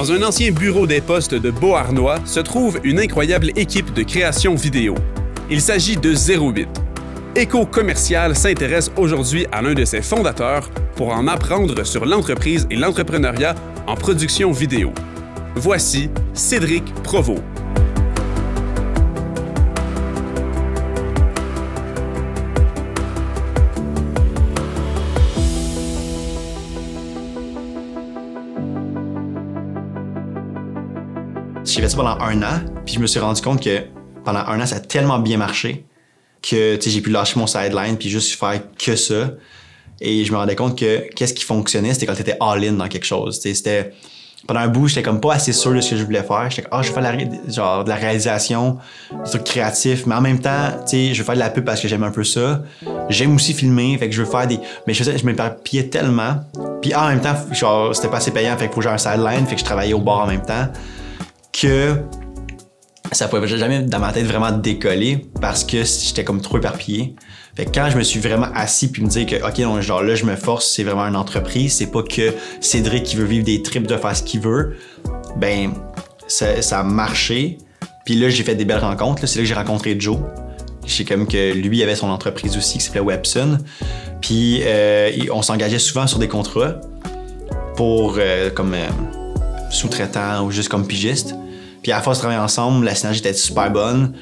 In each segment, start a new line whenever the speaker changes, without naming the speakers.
Dans un ancien bureau des postes de Beauharnois se trouve une incroyable équipe de création vidéo. Il s'agit de 08. Éco Commercial s'intéresse aujourd'hui à l'un de ses fondateurs pour en apprendre sur l'entreprise et l'entrepreneuriat en production vidéo. Voici Cédric Provost.
J'ai fait ça pendant 1 an, puis je me suis rendu compte que pendant 1 an, ça a tellement bien marché que j'ai pu lâcher mon sideline puis juste faire que ça. Et je me rendais compte que qu'est-ce qui fonctionnait, c'était quand tu étais all-in dans quelque chose. C'était pendant un bout, j'étais comme pas assez sûr de ce que je voulais faire. J'étais comme, je vais faire de la réalisation, des trucs créatifs, mais en même temps, je veux faire de la pub parce que j'aime un peu ça. J'aime aussi filmer, fait que je veux faire des... Mais je m'éparpillais tellement. Puis en même temps, c'était pas assez payant, fait qu'il faut que j'ai un sideline, fait que je travaillais au bar en même temps. Que ça pouvait jamais dans ma tête vraiment décoller parce que j'étais comme trop éparpillé. Fait que quand je me suis vraiment assis puis me dire que OK, non, genre là je me force, c'est vraiment une entreprise, c'est pas que Cédric qui veut vivre des trips de faire ce qu'il veut, ben ça a marché. Puis là j'ai fait des belles rencontres, c'est là que j'ai rencontré Joe. Je sais comme que lui avait son entreprise aussi qui s'appelait Webson. Puis on s'engageait souvent sur des contrats pour comme sous-traitant ou juste comme pigiste. Puis à force de travailler ensemble, la synergie était super bonne.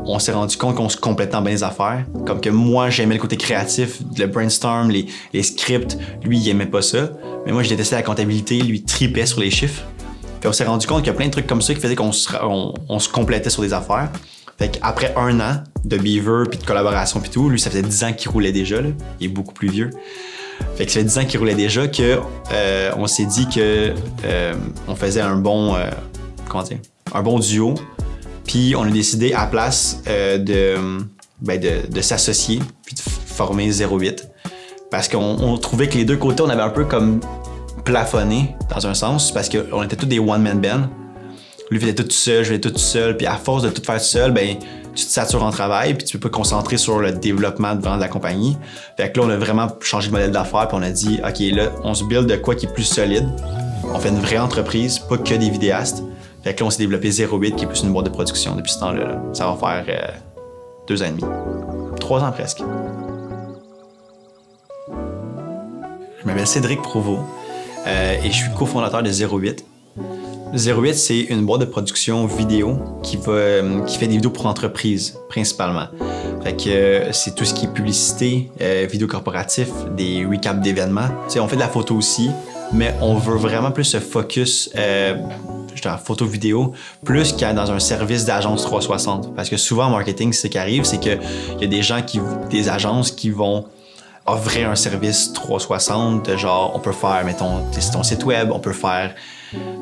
On s'est rendu compte qu'on se complétait bien les affaires. Comme que moi, j'aimais le côté créatif, le brainstorm, les scripts. Lui, il aimait pas ça. Mais moi, je détestais la comptabilité. Lui, il tripait sur les chiffres. Puis on s'est rendu compte qu'il y a plein de trucs comme ça qui faisaient qu'on se complétait sur des affaires. Fait qu'après 1 an de Beaver, puis de collaboration, puis tout, lui, ça faisait 10 ans qu'il roulait déjà. Là. Il est beaucoup plus vieux. Fait que ça fait 10 ans qu'il roulait déjà que on s'est dit que on faisait un bon duo. Puis on a décidé à la place de s'associer puis de former 08. Parce qu'on trouvait que les deux côtés, on avait un peu comme plafonné dans un sens parce qu'on était tous des one-man band. Lui faisait tout seul, je faisais tout seul. Puis à force de tout faire tout seul, ben tu te satures en travail puis tu peux pas te concentrer sur le développement de la compagnie. Fait que là, on a vraiment changé de modèle d'affaires puis on a dit, OK, là, on se build de quoi qui est plus solide. On fait une vraie entreprise, pas que des vidéastes. Fait que là, on s'est développé 08 qui est plus une boîte de production depuis ce temps-là. Là. Ça va faire 2 ans et demi. 3 ans presque. Je m'appelle Cédric Provost et je suis cofondateur de 08. 08, c'est une boîte de production vidéo qui fait des vidéos pour entreprises, principalement. Fait que c'est tout ce qui est publicité, vidéo corporatif, des recaps d'événements. On fait de la photo aussi, mais on veut vraiment plus se focus en photo vidéo, plus qu'à dans un service d'agence 360. Parce que souvent en marketing, ce qui arrive, c'est qu'il y a des agences qui vont offrir un service 360, de genre, on peut faire, mettons, ton site web, on peut faire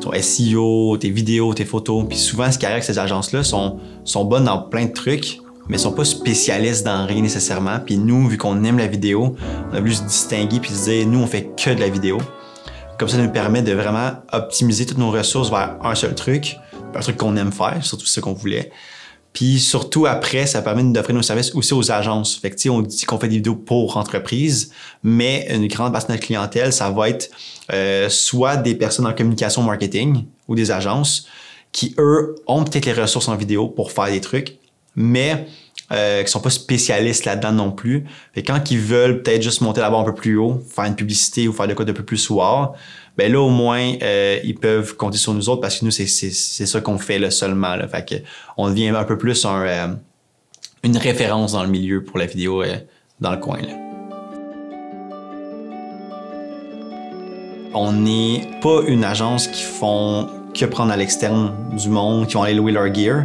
ton SEO, tes vidéos, tes photos. Puis souvent, ce qui arrive avec ces agences-là sont bonnes dans plein de trucs, mais sont pas spécialistes dans rien nécessairement. Puis nous, vu qu'on aime la vidéo, on a voulu se distinguer puis se dire, nous, on fait que de la vidéo. Comme ça nous permet de vraiment optimiser toutes nos ressources vers un seul truc, un truc qu'on aime faire, surtout ce qu'on voulait. Puis surtout après, ça permet d'offrir nos services aussi aux agences. Fait que on dit qu'on fait des vidéos pour entreprises, mais une grande partie de notre clientèle, ça va être soit des personnes en communication marketing ou des agences qui, eux, ont peut-être les ressources en vidéo pour faire des trucs, mais qui sont pas spécialistes là-dedans non plus. Fait que quand ils veulent peut-être juste monter la barre un peu plus haut, faire une publicité ou faire de quoi de peu plus wow, ben là au moins ils peuvent compter sur nous autres parce que nous c'est ça qu'on fait là seulement là. Fait que on devient un peu plus une référence dans le milieu pour la vidéo dans le coin là. On n'est pas une agence qui font que prendre à l'externe du monde, qui vont aller louer leur gear.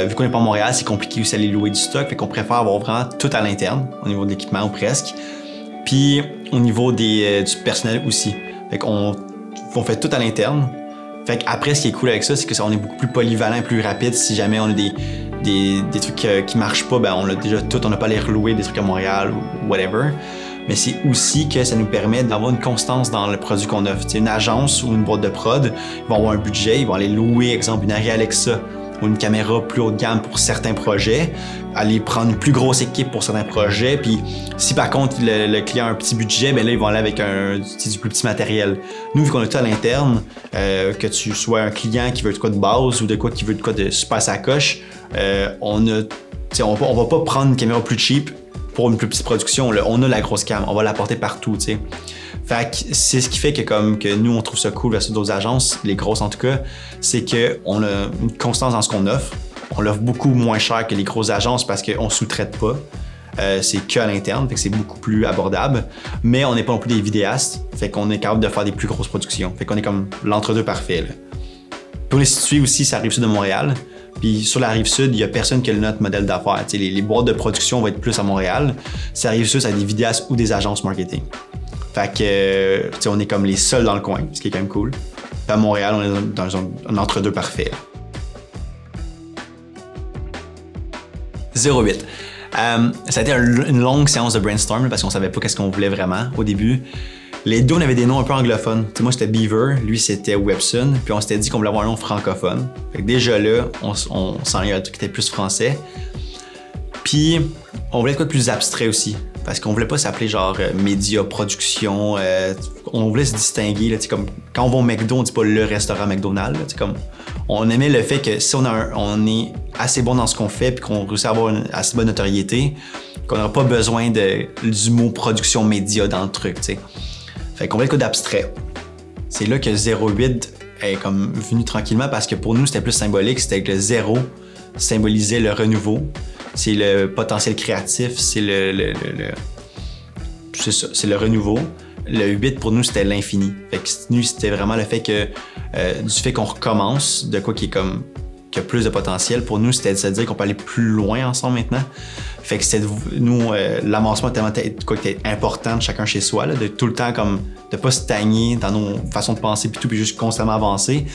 Vu qu'on n'est pas à Montréal, c'est compliqué aussi d'aller louer du stock, fait qu'on préfère avoir vraiment tout à l'interne, au niveau de l'équipement ou presque. Puis au niveau du personnel aussi. Fait qu'on fait tout à l'interne. Fait qu'après, ce qui est cool avec ça, c'est qu'on est beaucoup plus polyvalent et plus rapide. Si jamais on a des trucs qui marchent pas, ben on a déjà tout, on n'a pas à les relouer, des trucs à Montréal ou whatever. Mais c'est aussi que ça nous permet d'avoir une constance dans le produit qu'on offre. T'sais, une agence ou une boîte de prod, ils vont avoir un budget, ils vont aller louer, exemple, une Arri Alexa ou une caméra plus haut de gamme pour certains projets, aller prendre une plus grosse équipe pour certains projets, puis si par contre le client a un petit budget, ben là ils vont aller avec du plus petit matériel. Nous, vu qu'on a tout à l'interne, que tu sois un client qui veut de quoi de base ou de quoi qui veut de quoi de super sacoche, on va pas prendre une caméra plus cheap pour une plus petite production. Là. On a la grosse cam, on va la porter partout, tu sais. Fait que c'est ce qui fait que nous, on trouve ça cool versus d'autres agences, les grosses en tout cas, c'est qu'on a une constance dans ce qu'on offre. On l'offre beaucoup moins cher que les grosses agences parce qu'on ne sous-traite pas. C'est qu'à l'interne, fait que c'est beaucoup plus abordable. Mais on n'est pas non plus des vidéastes, fait qu'on est capable de faire des plus grosses productions. Fait qu'on est comme l'entre-deux parfait. Là. Puis on est situé aussi sur la rive sud de Montréal. Puis sur la rive sud, il n'y a personne qui a notre modèle d'affaires. Les boîtes de production vont être plus à Montréal. Sur la rive sud, ça a des vidéastes ou des agences marketing. Fait que, on est comme les seuls dans le coin, ce qui est quand même cool. Puis à Montréal, on est dans un entre-deux parfait. 08. Ça a été une longue séance de brainstorm parce qu'on savait pas qu'est-ce qu'on voulait vraiment au début. Les deux, on avait des noms un peu anglophones. T'sais, moi, c'était Beaver, lui, c'était Webson. Puis on s'était dit qu'on voulait avoir un nom francophone. Fait que déjà là, on s'enlignait à un truc qui était plus français. Puis on voulait quoi de plus abstrait aussi. Parce qu'on voulait pas s'appeler genre média, production. On voulait se distinguer. Là, comme, quand on va au McDo, on dit pas le restaurant McDonald's. Là, comme, on aimait le fait que si on est assez bon dans ce qu'on fait puis qu'on réussit à avoir une assez bonne notoriété, qu'on n'aura pas besoin du mot production média dans le truc. T'sais. Fait qu'on voulait quoi d'abstrait. C'est là que 08 est comme venu tranquillement parce que pour nous, c'était plus symbolique. C'était que le 0 symbolisait le renouveau. C'est le potentiel créatif, c'est c'est ça, c'est le renouveau. Le 8 pour nous, c'était l'infini. Fait que nous, c'était vraiment le fait que du fait qu'on recommence, de quoi qui a plus de potentiel. Pour nous, c'était de se dire qu'on peut aller plus loin ensemble maintenant. Fait que c'était nous, l'avancement tellement quoi qui était important de chacun chez soi, là, de tout le temps comme de pas stagner dans nos façons de penser puis tout, puis juste constamment avancer.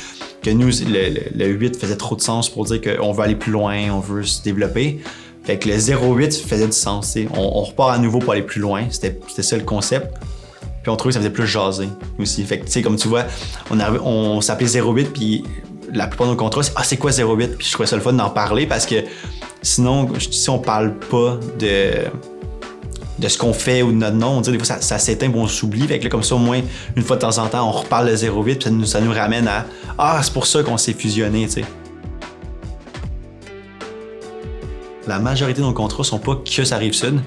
Que nous, le 8 faisait trop de sens pour dire qu'on veut aller plus loin, on veut se développer. Fait que le 08 faisait du sens. On repart à nouveau pour aller plus loin. C'était ça le concept. Puis on trouvait que ça faisait plus jaser aussi. Fait que tu sais, comme tu vois, on s'appelait 08, puis la plupart de nos contrats, c'est quoi 08? Puis je trouvais ça le fun d'en parler parce que sinon, si on parle pas de ce qu'on fait ou de notre nom, on dit des fois ça s'éteint, on s'oublie. Fait que là, comme ça, au moins, une fois de temps en temps, on reparle de 08, puis ça nous ramène à « Ah, c'est pour ça qu'on s'est fusionné, tu sais. » La majorité de nos contrats sont pas que sur la Rive-Sud,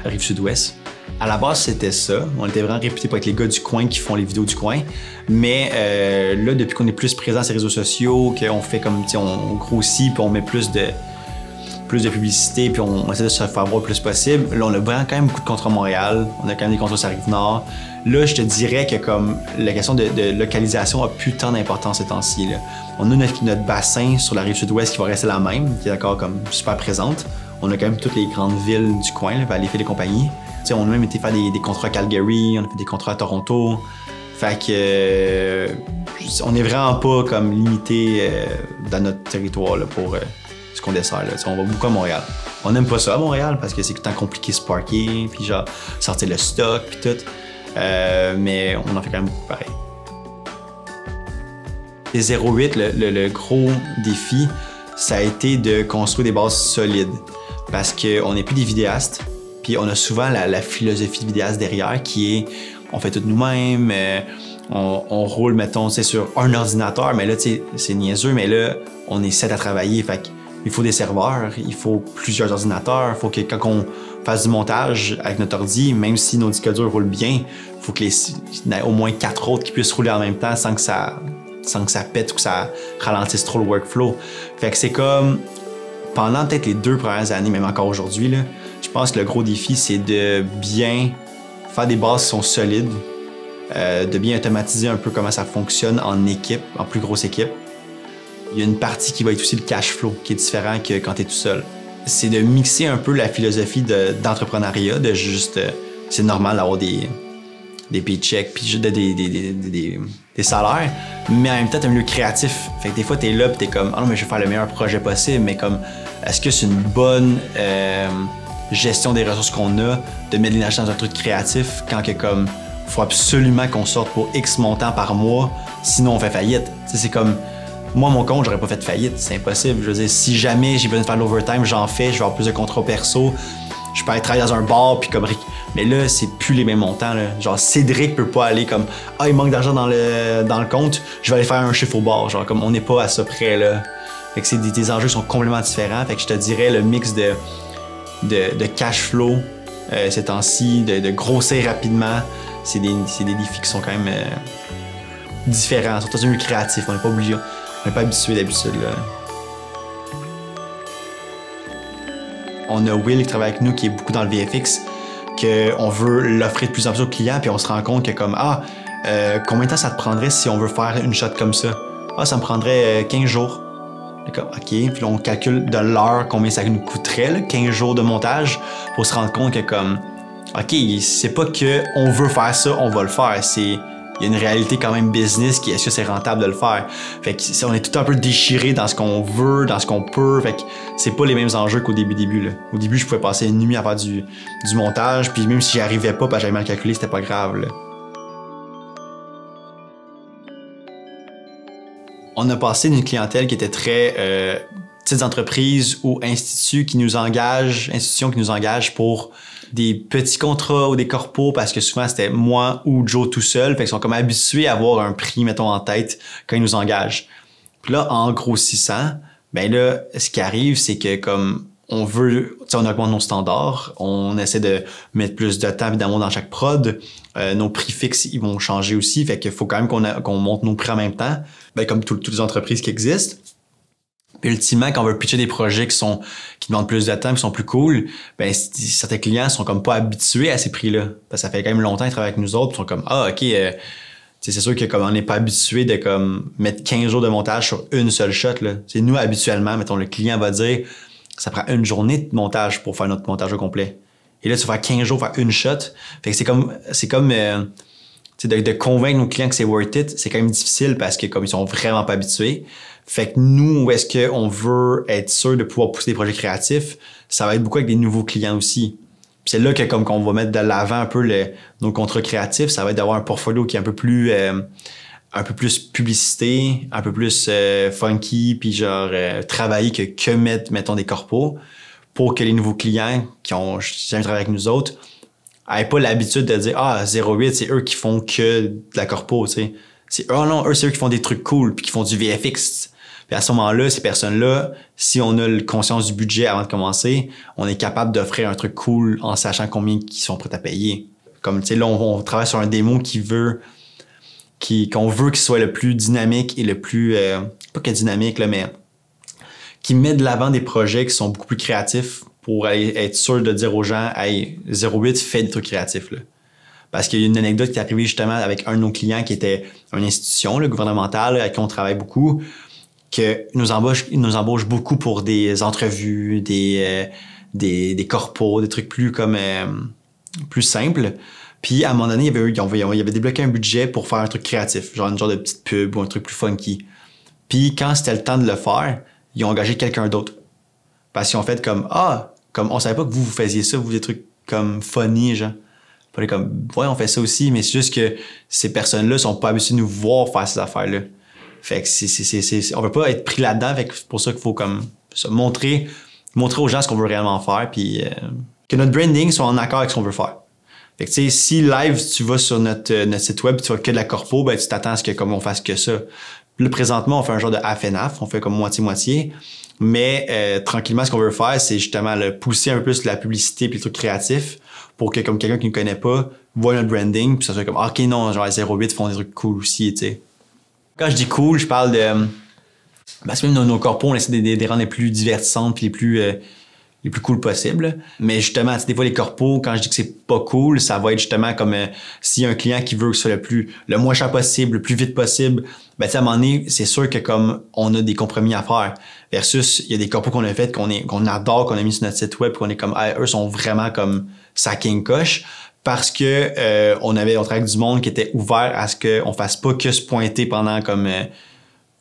la Rive-Sud-Ouest. À la base, c'était ça. On était vraiment réputés pour être les gars du coin qui font les vidéos du coin. Mais là, depuis qu'on est plus présent sur les réseaux sociaux, qu'on fait comme, on grossit, puis on met plus de publicité, puis on essaie de se faire voir le plus possible. Là, on a vraiment quand même beaucoup de contrats à Montréal. On a quand même des contrats sur la Rive-Nord. Là, je te dirais que comme la question de localisation a plus tant d'importance ces temps-ci. On a notre bassin sur la Rive-Sud-Ouest qui va rester la même, qui est encore comme super présente. On a quand même toutes les grandes villes du coin, là, Valleyfield et compagnie. T'sais, on a même été faire des contrats à Calgary, on a fait des contrats à Toronto. Fait que on n'est vraiment pas comme limité dans notre territoire là, pour ce qu'on dessert. Là. On va beaucoup à Montréal. On n'aime pas ça à Montréal parce que c'est tout le temps compliqué de se parker, puis genre sortir le stock, puis tout. Mais on en fait quand même beaucoup pareil. Les 08, le gros défi, ça a été de construire des bases solides. Parce qu'on n'est plus des vidéastes, puis on a souvent la philosophie de vidéaste derrière qui est on fait tout nous-mêmes, on roule, mettons, sur un ordinateur, mais là, c'est niaiseux, mais là, on est 7 à travailler. Fait qu'il faut des serveurs, il faut plusieurs ordinateurs, il faut que quand on fasse du montage avec notre ordi, même si nos disques durs roulent bien, il faut qu'il y ait au moins 4 autres qui puissent rouler en même temps sans que ça pète ou que ça ralentisse trop le workflow. Fait que c'est comme, pendant peut-être les 2 premières années, même encore aujourd'hui, là, je pense que le gros défi, c'est de bien faire des bases qui sont solides, de bien automatiser un peu comment ça fonctionne en équipe, en plus grosse équipe. Il y a une partie qui va être aussi le cash flow, qui est différent que quand tu es tout seul. C'est de mixer un peu la philosophie d'entrepreneuriat, de juste, c'est normal d'avoir des paychecks, puis juste des salaires, mais en même temps, t'as un milieu créatif. Fait que des fois, t'es là, pis t'es comme, ah non, mais je vais faire le meilleur projet possible, mais comme, est-ce que c'est une bonne gestion des ressources qu'on a, de mettre l'énergie dans un truc créatif, quand que comme, faut absolument qu'on sorte pour X montant par mois, sinon on fait faillite. T'sais, c'est comme, Moi, mon compte, j'aurais pas fait de faillite, c'est impossible. Je veux dire, si jamais j'ai besoin de faire de l'overtime, j'en fais, je vais avoir plus de contrats perso. Je peux aller travailler dans un bar, puis comme... Mais là, c'est plus les mêmes montants, là. Genre, Cédric peut pas aller comme « Ah, il manque d'argent dans le compte, je vais aller faire un chiffre au bar. » Genre, comme on n'est pas à ça près, là. Fait que des enjeux qui sont complètement différents. Fait que je te dirais, le mix de cash flow ces temps-ci, de grossir rapidement, c'est des défis qui sont quand même différents. Surtout dans le milieu créatif, on n'est pas obligé, on n'est pas habitué d'habitude, là. On a Will qui travaille avec nous, qui est beaucoup dans le VFX, qu'on veut l'offrir de plus en plus aux clients, puis on se rend compte que comme, combien de temps ça te prendrait si on veut faire une shot comme ça? Ah, ça me prendrait 15 jours. D'accord, OK. Puis là, on calcule de l'heure combien ça nous coûterait, là, 15 jours de montage, pour se rendre compte que comme, OK, c'est pas que on veut faire ça, on va le faire. Il y a une réalité quand même business qui est-ce que c'est rentable de le faire. Fait que on est tout un peu déchiré dans ce qu'on veut, dans ce qu'on peut. Fait que c'est pas les mêmes enjeux qu'au début là. Au début, je pouvais passer une nuit à faire du montage, puis même si j'y arrivais pas parce que j'avais mal calculé, c'était pas grave, là. On a passé d'une clientèle qui était très petites entreprises ou institutions qui nous engagent pour des petits contrats ou des corpos parce que souvent c'était moi ou Joe tout seul. Fait qu'ils sont comme habitués à avoir un prix, mettons, en tête quand ils nous engagent. Puis là, en grossissant, ben là, ce qui arrive, c'est que comme on veut, tu sais, on augmente nos standards, on essaie de mettre plus de temps évidemment dans chaque prod. Nos prix fixes, ils vont changer aussi. Fait qu'il faut quand même qu'on monte nos prix en même temps. Ben, comme toutes les entreprises qui existent. Puis ultimement, quand on veut pitcher des projets qui demandent plus de temps, qui sont plus cool, ben certains clients sont comme pas habitués à ces prix-là. Parce que ça fait quand même longtemps qu'ils travaillent avec nous autres, puis ils sont comme OK, c'est sûr que comme on n'est pas habitué de comme mettre 15 jours de montage sur une seule shot là. C'est nous habituellement, mettons le client va dire ça prend une journée de montage pour faire notre montage au complet. Et là tu vas faire 15 jours pour faire une shot. Fait que c'est comme de convaincre nos clients que c'est worth it, c'est quand même difficile parce que comme ils sont vraiment pas habitués. Fait que nous, où est-ce qu'on veut être sûr de pouvoir pousser des projets créatifs, ça va être beaucoup avec des nouveaux clients aussi. Puis c'est là que comme qu'on va mettre de l'avant un peu nos contrats créatifs, ça va être d'avoir un portfolio qui est un peu plus publicité, un peu plus funky, puis genre travailler que mettre, mettons, des corpos pour que les nouveaux clients qui ont jamais travaillé avec nous autres n'aient pas l'habitude de dire « Ah, 08, c'est eux qui font que de la corpo, tu sais. » C'est eux, c'est eux qui font des trucs cool puis qui font du VFX. Puis à ce moment-là, ces personnes-là, si on a conscience du budget avant de commencer, on est capable d'offrir un truc cool en sachant combien ils sont prêts à payer. Comme, tu sais, là, on travaille sur un démo qu'on veut qu'il soit le plus dynamique et le plus, pas que dynamique, là, mais qui met de l'avant des projets qui sont beaucoup plus créatifs pour être sûr de dire aux gens, hey, 08 fait des trucs créatifs, là. Parce qu'il y a une anecdote qui est arrivée justement avec un de nos clients qui était une institution là, gouvernementale avec qui on travaille beaucoup, que nous embauche beaucoup pour des entrevues, des corpos, des trucs plus comme plus simples. Puis à un moment donné, il avait débloqué un budget pour faire un truc créatif, genre une genre de petite pub ou un truc plus funky. Puis quand c'était le temps de le faire, ils ont engagé quelqu'un d'autre. Parce qu'ils ont fait comme on savait pas que vous faisiez ça, vous des trucs comme funny, genre. Puis comme, ouais, on fait ça aussi, mais c'est juste que ces personnes-là sont pas habituées de nous voir faire ces affaires-là. Fait que on veut pas être pris là-dedans, fait que c'est pour ça qu'il faut comme montrer aux gens ce qu'on veut réellement faire, puis que notre branding soit en accord avec ce qu'on veut faire. Fait que tu sais, si live, tu vas sur notre site web, tu vas que de la corpo, ben tu t'attends à ce que comme on fasse que ça. Là, présentement, on fait un genre de half and half, on fait comme moitié-moitié. Mais tranquillement, ce qu'on veut faire, c'est justement pousser un peu plus la publicité puis le truc créatif pour que comme quelqu'un qui ne connaît pas voit notre branding puis ça soit comme OK, non, genre les 08 font des trucs cool aussi, tu sais. Quand je dis cool, je parle de parce que même nos corpos, on essaie de les rendre les plus divertissantes puis les plus cool possibles. Mais justement, des fois les corpos, quand je dis que c'est pas cool, ça va être justement comme s'il y a un client qui veut que ce soit le moins cher possible, le plus vite possible, ben tu sais, à un moment donné, c'est sûr que comme on a des compromis à faire. Versus, il y a des corpos qu'on a fait qu'on adore, qu'on a mis sur notre site web, qu'on est comme eux sont vraiment comme sa king coche. Parce que on travaillait avec du monde qui était ouvert à ce qu'on fasse pas que se pointer pendant comme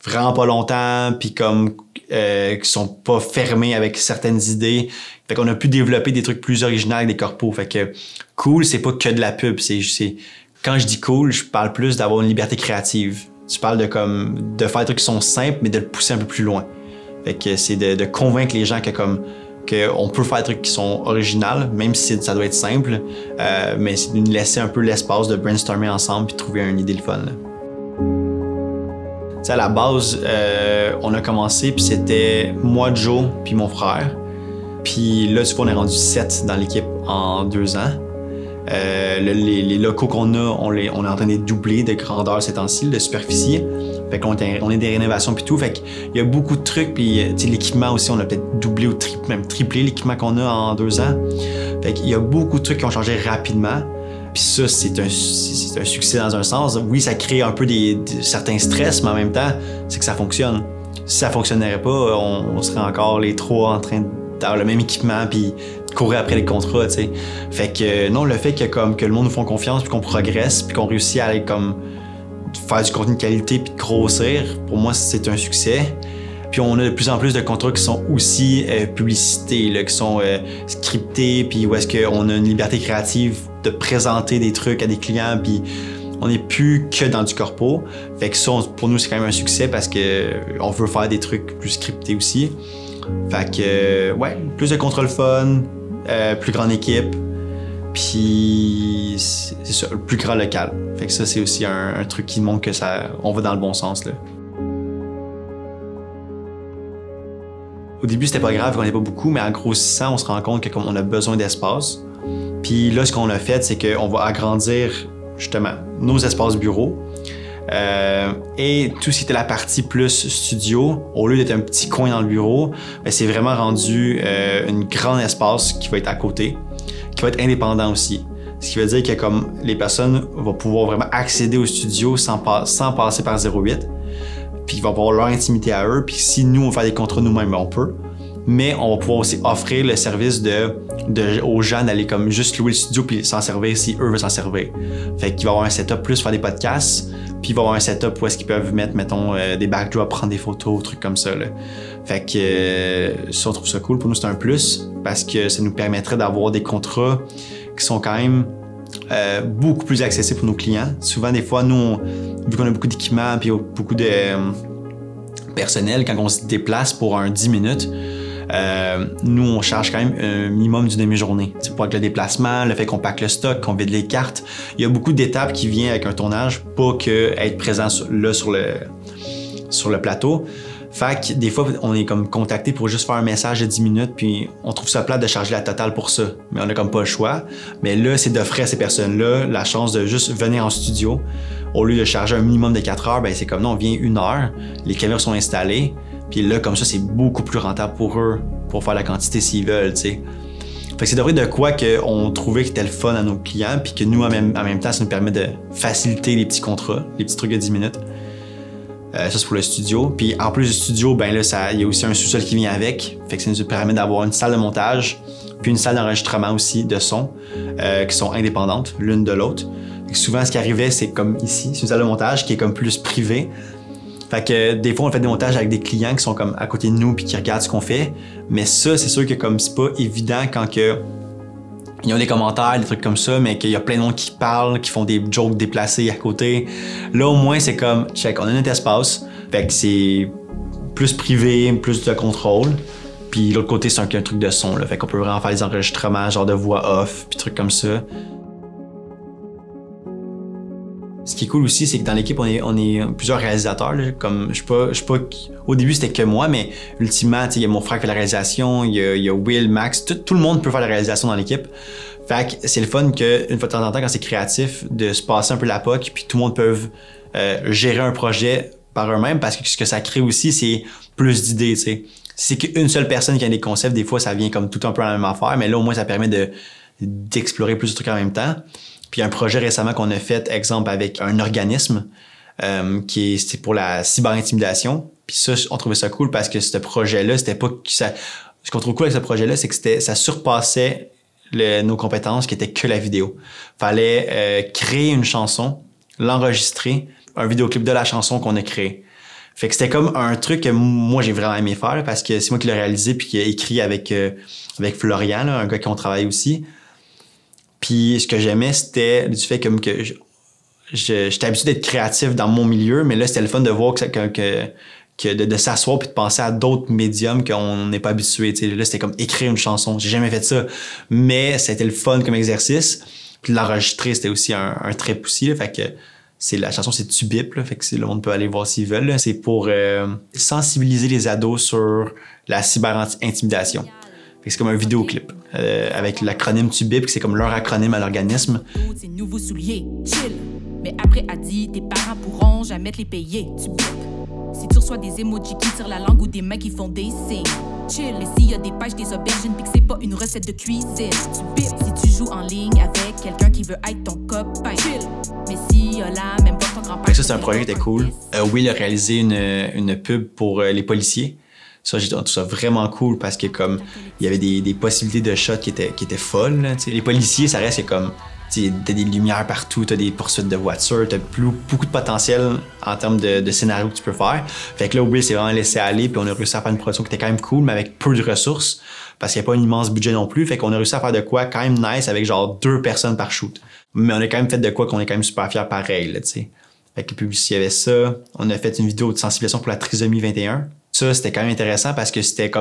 vraiment pas longtemps, puis comme qui sont pas fermés avec certaines idées. Fait qu'on a pu développer des trucs plus originaux avec des corpos. Fait que cool, c'est pas que de la pub. Quand je dis cool, je parle plus d'avoir une liberté créative. Tu parles de faire des trucs qui sont simples, mais de le pousser un peu plus loin. Fait que c'est de convaincre les gens qu'on peut faire des trucs qui sont originaux, même si ça doit être simple, mais c'est de nous laisser un peu l'espace de brainstormer ensemble puis de trouver une idée le fun. À la base, on a commencé, puis c'était moi, Joe, puis mon frère. Puis là, tu vois, on est rendu 7 dans l'équipe en 2 ans. Les locaux qu'on a, on est en train de les doubler de grandeur ces temps-ci, de superficie. Fait qu'on est des rénovations puis tout. Fait qu'il y a beaucoup de trucs. Puis l'équipement aussi, on a peut-être doublé ou même triplé l'équipement qu'on a en 2 ans. Fait qu'il y a beaucoup de trucs qui ont changé rapidement. Puis ça, c'est un succès dans un sens. Oui, ça crée un peu certains stress, mais en même temps, c'est que ça fonctionne. Si ça fonctionnerait pas, on serait encore les 3 en train d'avoir le même équipement puis de courir après les contrats, tu sais. Fait que non, le fait que le monde nous font confiance puis qu'on progresse puis qu'on réussit à aller faire du contenu de qualité puis de grossir, pour moi, c'est un succès. Puis on a de plus en plus de contrats qui sont aussi publicités, là, qui sont scriptés, puis où est-ce qu'on a une liberté créative de présenter des trucs à des clients, puis on n'est plus que dans du corpo. Fait que ça, pour nous, c'est quand même un succès parce qu'on veut faire des trucs plus scriptés aussi. Fait que, ouais, plus de contrôle fun, plus grande équipe, puis c'est ça, le plus grand local. Fait que ça, c'est aussi un truc qui montre que on va dans le bon sens, là. Au début, c'était pas grave qu'on n'ait pas beaucoup, mais en grossissant, on se rend compte qu'on a besoin d'espace. Puis là, ce qu'on a fait, c'est qu'on va agrandir, justement, nos espaces bureaux. Et tout ce qui était la partie plus studio, au lieu d'être un petit coin dans le bureau, c'est vraiment rendu un grand espace qui va être à côté, qui va être indépendant aussi. Ce qui veut dire que les personnes vont pouvoir vraiment accéder au studio sans passer par 08. Puis ils vont avoir leur intimité à eux. Puis si nous, on fait des contrats nous-mêmes, on peut. Mais on va pouvoir aussi offrir le service aux gens d'aller juste louer le studio puis s'en servir si eux veulent s'en servir. Fait qu'il va y avoir un setup plus faire des podcasts, puis il va y avoir un setup où est-ce qu'ils peuvent mettre, mettons, des backdrops, prendre des photos, trucs comme ça, là. Fait que ça, on trouve ça cool. Pour nous, c'est un plus parce que ça nous permettrait d'avoir des contrats qui sont quand même beaucoup plus accessibles pour nos clients. Souvent, des fois, nous, vu qu'on a beaucoup d'équipements puis beaucoup de personnel, quand on se déplace pour 10 minutes, nous, on charge quand même un minimum d'une demi-journée. C'est pour le déplacement, le fait qu'on pack le stock, qu'on vide les cartes. Il y a beaucoup d'étapes qui viennent avec un tournage, pas que être présent sur le plateau. Fait que des fois, on est contacté pour juste faire un message de 10 minutes, puis on trouve ça plate de charger la totale pour ça. Mais on n'a pas le choix. Mais là, c'est d'offrir à ces personnes-là la chance de juste venir en studio. Au lieu de charger un minimum de 4 heures, c'est comme non, on vient 1 heure, les caméras sont installées, puis là, comme ça, c'est beaucoup plus rentable pour eux, pour faire la quantité s'ils veulent, tu sais. Fait que c'est de quoi qu'on trouvait que c'était le fun à nos clients, puis que nous, en même temps, ça nous permet de faciliter les petits contrats, les petits trucs de 10 minutes. Ça, c'est pour le studio. Puis en plus du studio, il y a aussi un sous-sol qui vient avec. Fait que ça nous permet d'avoir une salle de montage, puis une salle d'enregistrement aussi de son, qui sont indépendantes l'une de l'autre. Souvent, ce qui arrivait, c'est comme ici, c'est une salle de montage qui est plus privée. Fait que des fois, on fait des montages avec des clients qui sont à côté de nous puis qui regardent ce qu'on fait. Mais ça, c'est sûr que c'est pas évident quand ils ont des commentaires, des trucs comme ça, mais qu'il y a plein de monde qui parlent, qui font des jokes déplacés à côté. Là, au moins, c'est check, on a notre espace. Fait que c'est plus privé, plus de contrôle. Puis l'autre côté, c'est un truc de son, là. Fait qu'on peut vraiment faire des enregistrements, genre de voix off, puis trucs comme ça. Ce qui est cool aussi, c'est que dans l'équipe, on est plusieurs réalisateurs, là. Je sais pas, au début, c'était que moi, mais ultimement, il y a mon frère qui fait la réalisation, il y a Will, Max, tout le monde peut faire la réalisation dans l'équipe. Fait que c'est le fun qu'une fois de temps en temps, quand c'est créatif, de se passer un peu la POC, puis tout le monde peut gérer un projet par eux-mêmes, parce que ce que ça crée aussi, c'est plus d'idées, tu sais. Si c'est qu'une seule personne qui a des concepts, des fois, ça vient tout un peu la même affaire, mais là, au moins, ça permet d'explorer plus de trucs en même temps. Puis un projet récemment qu'on a fait, exemple, avec un organisme c'est pour la cyberintimidation. Puis ça, on trouvait ça cool parce que ce projet-là, c'était pas ça. Ce qu'on trouve cool avec ce projet-là, c'est que ça surpassait nos compétences qui étaient que la vidéo. Fallait créer une chanson, l'enregistrer, un vidéoclip de la chanson qu'on a créée. Fait que c'était comme un truc que moi j'ai vraiment aimé faire parce que c'est moi qui l'ai réalisé puis qui a écrit avec Florian, là, un gars qui on travaille aussi. Puis ce que j'aimais, c'était du fait que j'étais habitué d'être créatif dans mon milieu, mais là, c'était le fun de voir de s'asseoir puis de penser à d'autres médiums qu'on n'est pas habitué. T'sais. Là, c'était comme écrire une chanson. J'ai jamais fait ça, mais c'était le fun comme exercice. Puis l'enregistrer, c'était aussi un trip aussi. Là, fait que la chanson, c'est Tubip. Là, fait que le monde peut aller voir s'ils veulent. Là. C'est pour sensibiliser les ados sur la cyber-intimidation. C'est comme un vidéoclip avec l'acronyme Tubip, c'est comme leur acronyme à l'organisme.
Ces nouveaux souliers, chill. Mais après, a dit, tes parents pourront jamais te les payer. Tubip. Si tu reçois des emojis qui tirent la langue ou des mains qui font des signes, chill. Mais s'il y a des pages, des aubergines, pis que c'est pas une recette de cuisine, Tubip. Si tu joues en ligne avec quelqu'un qui veut être ton copain, chill. Mais s'il y a là, même pas ton grand-père.
Ça, c'est un projet qui était cool. Will a réalisé une pub pour les policiers. Ça, j'ai trouvé ça vraiment cool parce que comme il y avait des possibilités de shots qui étaient folles. Là, les policiers, ça reste comme t'as des lumières partout, t'as des poursuites de voitures, t'as beaucoup de potentiel en termes de scénario que tu peux faire. Fait que là, Will s'est vraiment laissé aller, puis on a réussi à faire une production qui était quand même cool, mais avec peu de ressources, parce qu'il n'y a pas un immense budget non plus. Fait qu'on a réussi à faire de quoi quand même nice avec genre 2 personnes par shoot. Mais on a quand même fait de quoi qu'on est quand même super fiers pareil, là, t'sais. Fait que le publicité, il y avait ça. On a fait une vidéo de sensibilisation pour la trisomie 21. Ça, c'était quand même intéressant parce que c'était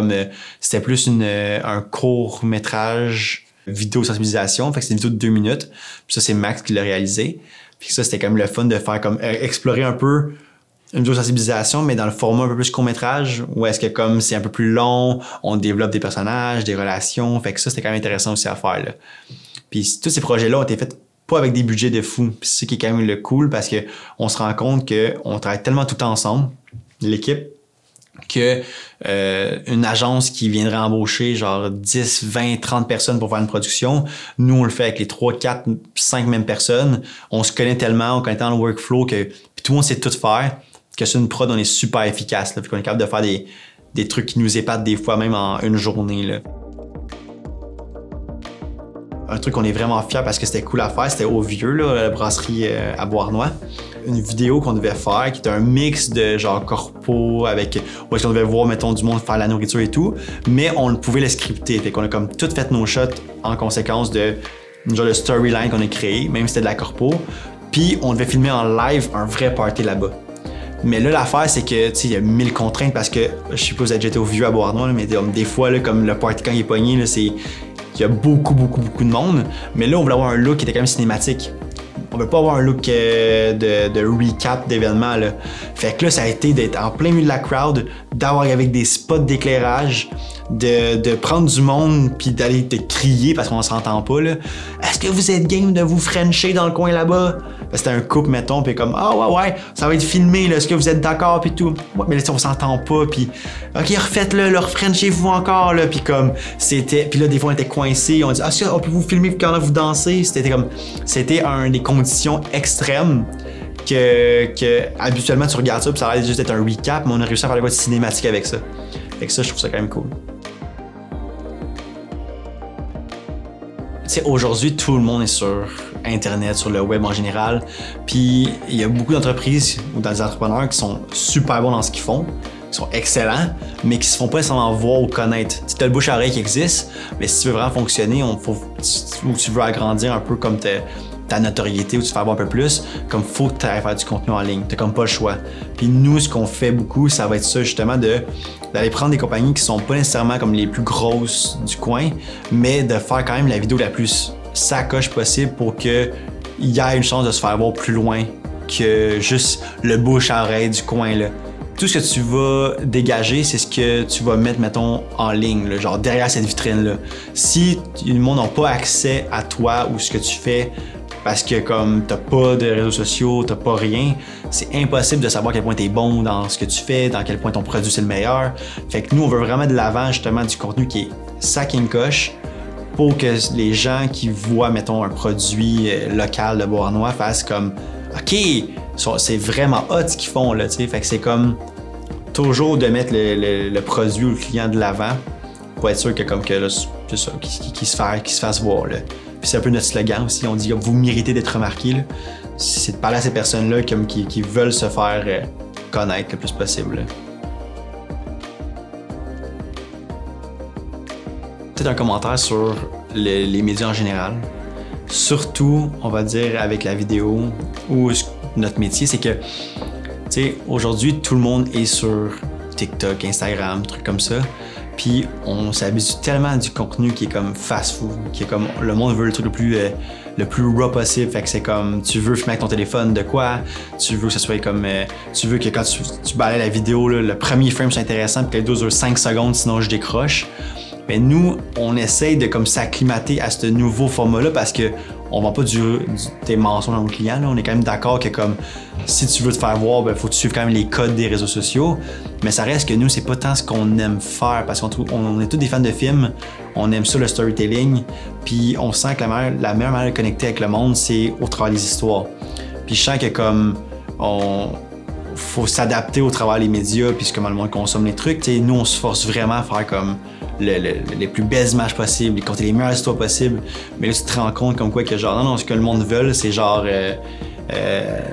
plus un court-métrage vidéo sensibilisation. Fait que c'était une vidéo de 2 minutes. Puis ça, c'est Max qui l'a réalisé. Puis ça, c'était quand même le fun de faire comme explorer un peu une vidéo sensibilisation, mais dans le format un peu plus court-métrage, où est-ce que comme c'est un peu plus long, on développe des personnages, des relations. Fait que ça, c'était quand même intéressant aussi à faire, là. Puis tous ces projets-là ont été faits pas avec des budgets de fou. Puis c'est ça qui est quand même le cool parce que on se rend compte qu'on travaille tellement tout ensemble, l'équipe, que une agence qui viendrait embaucher genre 10, 20, 30 personnes pour faire une production, nous on le fait avec les 3, 4, 5 mêmes personnes. On se connaît tellement, on connaît tellement le workflow que puis tout le monde sait tout faire, que sur une prod on est super efficace. Là, puis qu'on est capable de faire des trucs qui nous épatent des fois même en une journée. Là. Un truc qu'on est vraiment fiers parce que c'était cool à faire, c'était au Vieux, là, la brasserie à Beauharnois. Une vidéo qu'on devait faire qui était un mix de genre corpo avec où est-ce qu'on devait voir, mettons, du monde faire la nourriture et tout, mais on pouvait le scripter. Fait qu'on a comme tout fait nos shots en conséquence de genre de storyline qu'on a créé, même si c'était de la corpo. Puis on devait filmer en live un vrai party là-bas. Mais là, l'affaire, c'est que, tu sais, il y a 1000 contraintes parce que, je sais pas si vous avez déjà été au Vieux à Beauharnois, là, mais des fois, là, comme le party quand il est pogné, là, c'est il y a beaucoup de monde. Mais là, on voulait avoir un look qui était quand même cinématique. On veut pas avoir un look de recap d'événements, là. Fait que là, ça a été d'être en plein milieu de la crowd, d'avoir avec des spots d'éclairage, de prendre du monde puis d'aller te crier parce qu'on s'entend pas, là. Est-ce que vous êtes game de vous frencher dans le coin là-bas? C'était un couple, mettons, puis comme ah ouais, ça va être filmé, là. Est-ce que vous êtes d'accord puis tout? Ouais, mais là, on s'entend pas, puis ok, refaites-le, leur frenchez-vous encore, là. Puis comme c'était, puis là des fois on était coincés, on dit est-ce qu'on peut vous filmer quand vous dansez? C'était un des conditions extrêmes que habituellement tu regardes ça puis ça a l'air juste d'être un recap, mais on a réussi à faire des choses cinématiques avec ça. Fait que ça, je trouve ça quand même cool. Tu sais, aujourd'hui, tout le monde est sur Internet, sur le web en général. Puis il y a beaucoup d'entreprises ou des entrepreneurs qui sont super bons dans ce qu'ils font, qui sont excellents, mais qui se font pas nécessairement voir ou connaître. Tu as le bouche à oreille qui existe, mais si tu veux vraiment fonctionner, ou tu veux agrandir un peu comme ta notoriété ou tu fais avoir un peu plus, comme faut que tu ailles faire du contenu en ligne. T'as comme pas le choix. Puis nous, ce qu'on fait beaucoup, ça va être ça justement d'aller prendre des compagnies qui sont pas nécessairement comme les plus grosses du coin, mais de faire quand même la vidéo la plus sacoche possible pour qu'il y ait une chance de se faire voir plus loin que juste le bouche à oreille du coin, là. Tout ce que tu vas dégager, c'est ce que tu vas mettre, mettons, en ligne, là, genre derrière cette vitrine-là. Si le monde n'a pas accès à toi ou ce que tu fais, parce que comme t'as pas de réseaux sociaux, t'as pas rien, c'est impossible de savoir à quel point t'es bon dans ce que tu fais, dans quel point ton produit c'est le meilleur. Fait que nous, on veut vraiment de l'avant justement du contenu qui est sac and coche pour que les gens qui voient, mettons, un produit local de Beauharnois fassent comme OK, c'est vraiment hot ce qu'ils font là, tu sais. Fait que c'est comme toujours de mettre le produit ou le client de l'avant pour être sûr que comme que là, c'est ça, qu'il se fasse voir là. Puis c'est un peu notre slogan aussi, on dit vous méritez d'être remarqué. Là. C'est de parler à ces personnes-là comme qui veulent se faire connaître le plus possible. Là. Peut-être un commentaire sur les médias en général. surtout, on va dire, avec la vidéo ou notre métier, c'est que, tu sais, aujourd'hui, tout le monde est sur TikTok, Instagram, trucs comme ça. Puis on s'habitue tellement à du contenu qui est comme fast-food, qui est comme le monde veut le truc le plus raw possible. Fait que c'est comme tu veux filmer avec ton téléphone de quoi, tu veux que ça soit comme tu veux que quand tu balayes la vidéo, là, le premier frame soit intéressant puis que les deux dure 5 secondes sinon je décroche. Mais nous, on essaye de comme s'acclimater à ce nouveau format-là parce que on vend pas des mensonges à nos clients. Là. On est quand même d'accord que comme si tu veux te faire voir, ben faut que tu suives quand même les codes des réseaux sociaux. Mais ça reste que nous, c'est pas tant ce qu'on aime faire parce qu'on est tous des fans de films, on aime ça le storytelling, puis on sent que la meilleure manière de connecter avec le monde, c'est au travers des histoires. Puis je sens que comme faut s'adapter au travers des médias puis comment le monde consomme les trucs. T'sais, nous, on se force vraiment à faire comme les plus belles images possibles, compter les meilleures histoires possibles. Mais là, tu te rends compte comme quoi que genre, non, ce que le monde veut, c'est genre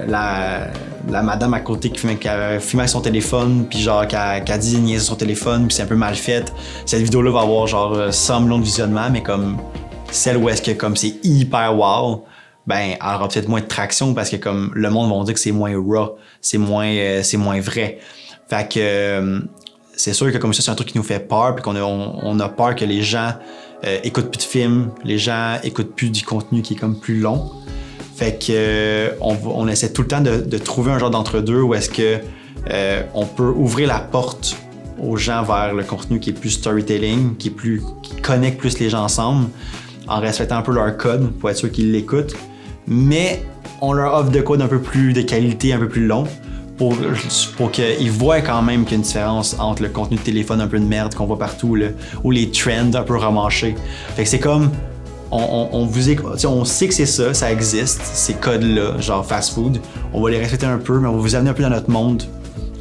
la madame à côté qui filmait avec son téléphone, puis genre qui a dit niaiser son téléphone, puis c'est un peu mal fait. Cette vidéo-là va avoir genre 100 millions de visionnements, mais comme celle où est-ce que comme c'est hyper wow, ben elle aura peut-être moins de traction parce que comme le monde va dire que c'est moins raw, c'est moins vrai. Fait que c'est sûr que comme ça, c'est un truc qui nous fait peur, puis on a peur que les gens écoutent plus de films, les gens écoutent plus du contenu qui est comme plus long. Fait que on essaie tout le temps de trouver un genre d'entre-deux où est-ce que on peut ouvrir la porte aux gens vers le contenu qui est plus storytelling, qui connecte plus les gens ensemble, en respectant un peu leur code pour être sûr qu'ils l'écoutent. Mais on leur offre de quoi d'un peu plus de qualité, un peu plus long, pour qu'ils voient quand même qu'il y a une différence entre le contenu de téléphone un peu de merde qu'on voit partout, là, ou les trends un peu remâchés. Fait que c'est comme, on sait que c'est ça existe, ces codes-là, genre fast food. On va les respecter un peu, mais on va vous amener un peu dans notre monde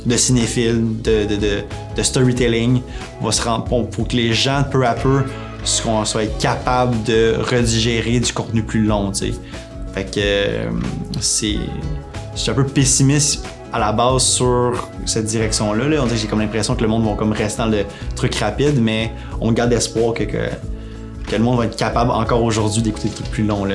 de cinéphile, de storytelling. On va se rendre pour que les gens, peu à peu, soient capables de redigérer du contenu plus long, tu sais. Fait que je suis un peu pessimiste à la base sur cette direction-là. Là. On dirait que j'ai comme l'impression que le monde va comme rester dans le truc rapide, mais on garde espoir que le monde va être capable encore aujourd'hui d'écouter des trucs plus longs. Tu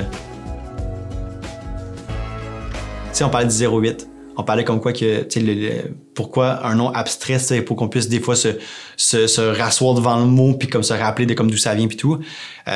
sais, on parlait du 08. On parlait comme quoi que, tu sais, pourquoi un nom abstrait, c'est pour qu'on puisse des fois se rasseoir devant le mot puis comme se rappeler de comme d'où ça vient puis tout. Tu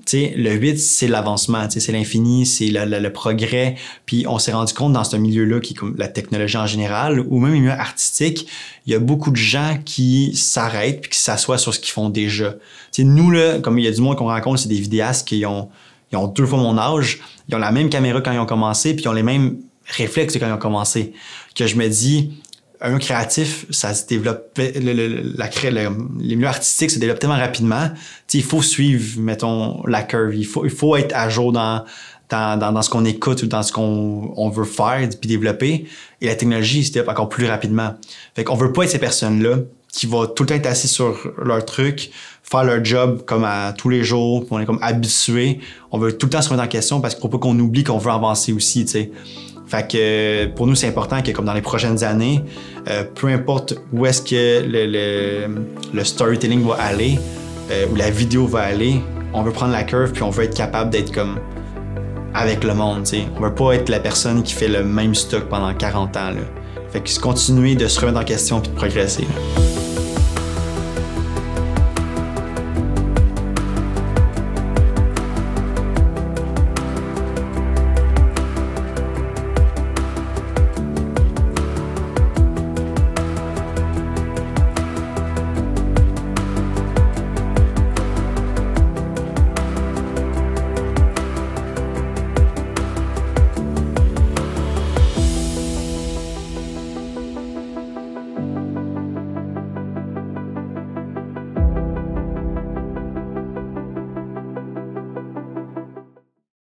sais, le 8, c'est l'avancement, tu sais, c'est l'infini, c'est le progrès. Puis on s'est rendu compte dans ce milieu-là, qui est comme la technologie en général, ou même le milieu artistique, il y a beaucoup de gens qui s'arrêtent puis qui s'assoient sur ce qu'ils font déjà. Tu sais, nous, là, comme il y a du monde qu'on rencontre, c'est des vidéastes qui ont 2 fois mon âge, ils ont la même caméra quand ils ont commencé puis ils ont les mêmes réflexe quand ils ont commencé. Que je me dis, un créatif, ça se développe, les milieux artistiques se développent tellement rapidement. Il faut suivre, mettons, la curve. Il faut être à jour dans ce qu'on écoute ou dans ce qu'on veut faire puis développer. Et la technologie se développe encore plus rapidement. Fait qu'on veut pas être ces personnes-là qui vont tout le temps être assis sur leur truc, faire leur job comme à tous les jours, on est comme habitué. On veut tout le temps se remettre en question parce qu'il faut pas qu'on oublie qu'on veut avancer aussi, tu sais. Fait que pour nous, c'est important que comme dans les prochaines années, peu importe où est-ce que le storytelling va aller, où la vidéo va aller, on veut prendre la curve puis on veut être capable d'être comme avec le monde, tu sais. On veut pas être la personne qui fait le même stock pendant 40 ans, là. Fait que continuer de se remettre en question puis de progresser, là.